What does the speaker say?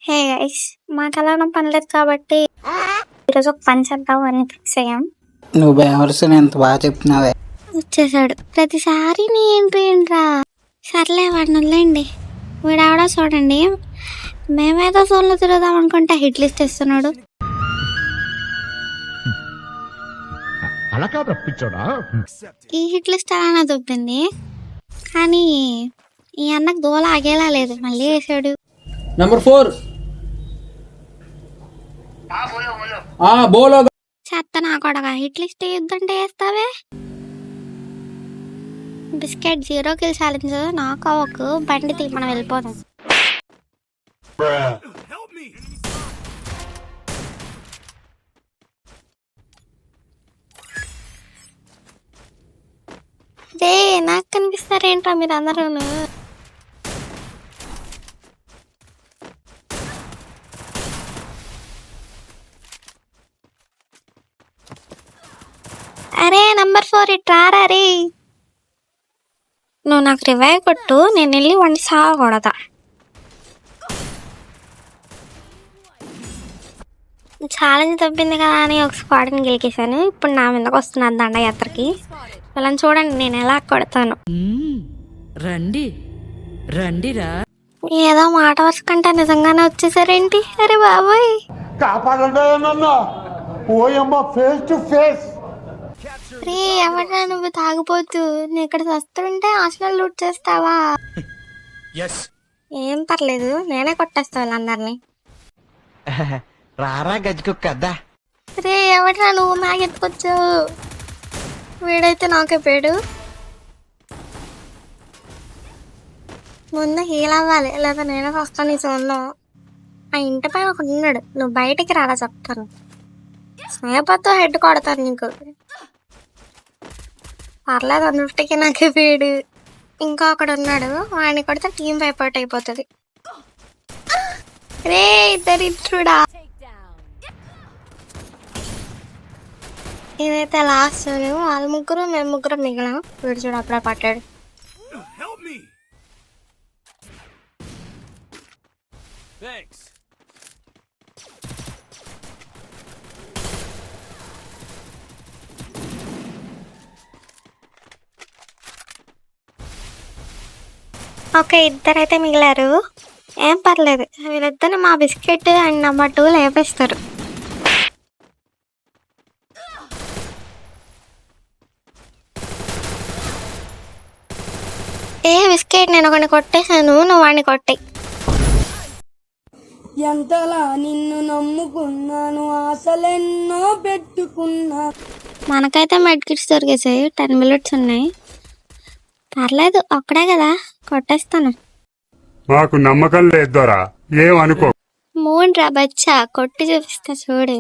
Hey guys, మాకు అలానే పనిలేదు కాబట్టి ఈరోజు ఒక పని చేద్దాం అని ఫిక్స్ అయ్యాం. నువ్వు బేవర్సని ఎంత బాగా చెప్తున్నావే. వచ్చేసాడు ప్రతిసారి నీ ఏంట్రా. సర్లే వాడిని వదిలేండి. వీడావిడ చూడండి, మేమేదో సోన్లో తిరుగుదాం అనుకుంటే హిట్ లిస్ట్ ఇస్తున్నాడు. ఈ హిట్ లిస్ట్ అలానే దొబ్బింది, కానీ ఈ అన్నకు దోల ఆగేలా లేదు, మళ్ళీ వేసాడు. नंबर 4 बोलो చెత్త నా కొడగా, హిట్ లిస్ట్ వేయొద్దంటే వేస్తావే. బిస్కెట్ 0 కిల్ ఛాలెంజ్ నాకు ఒక బండి తీ, మనం వెళ్ళిపోదాం. రే నాకు కనిపిస్తారేంట్రా మీరు అందరూను. అరే నంబర్ 4 ఇట్రారా రే. నువ్వు నాకు రివైవ్ కొట్టు, నేను వెళ్ళి వండి సాగకూడదా. ఛాలెంజ్ తప్పింది కదా అని ఒక స్క్వాడ్ని గెలికేశాను. ఇప్పుడు నా మీదకి వస్తున్నారు దండయాత్రకి. వాళ్ళని చూడండి నేను ఎలా కొడతాను. రండి రండిరా. ఏదో మాట వరుసకంటే నిజంగానే వచ్చేసారేంటి. అరే బాబోయ్, రే ఎవరా నువ్వు తాగిపోతూ, నేను ఇక్కడ వస్తుంటే హాస్టల్ లూట్ చేస్తావా? ఏం పర్లేదు, నేనే కొట్టేస్తా వాళ్ళందరినీ. రారా గజ్జుకు కదా. రే ఎవరా నువ్వు మ్యాగెత్తుకొచ్చావు. వీడైతే నాకే పేడు. ముందు హీల్ అవ్వాలి, లేదా నేనే వస్తాను ఈ జోన్లో. ఆ ఇంటి పైన ఒకటి ఉన్నాడు, నువ్వు బయటికి రారా చెప్తాను. స్నేహపతో హెడ్ కొడతాను నీకు. పర్లేదు, 150కి నాకే పేడు. ఇంకా ఒకడు ఉన్నాడు, వాడిని కొడితే టీం వైపౌట్ అయిపోతుంది. రే ఇద్దరు ఇట్రుడా. ఇదైతే లాస్ట్ జోన్, వాళ్ళు ముగ్గురు మేము ముగ్గురు మిగిలాం. వీడు చూడు అప్పుడే పట్టాడు. ఓకే, ఇద్దరైతే మిగిలారు. ఏం పర్లేదు, వీళ్ళిద్దరిని మా బిస్కెట్ అండ్ నంబర్ 2 లేపేస్తారు. ఏ బిస్కెట్, నేను ఒకటి కొట్టేశాను, నువ్వు వాడిని కొట్టాయి. ఎంతలా నిన్ను నమ్ముకున్నాను, ఆశలెన్నో పెట్టుకున్నా. మనకైతే మెడ్ కిట్స్ దొరికేసాయి, 10 మినిట్స్ ఉన్నాయి. పర్లేదు, ఒక్కడే కదా, కొట్టేస్తాను. మాకు నమ్మకం లేదోరా, ఏమనుకో. మూన్ రా బచ్చా, కొట్టి చూపిస్తా చూడు.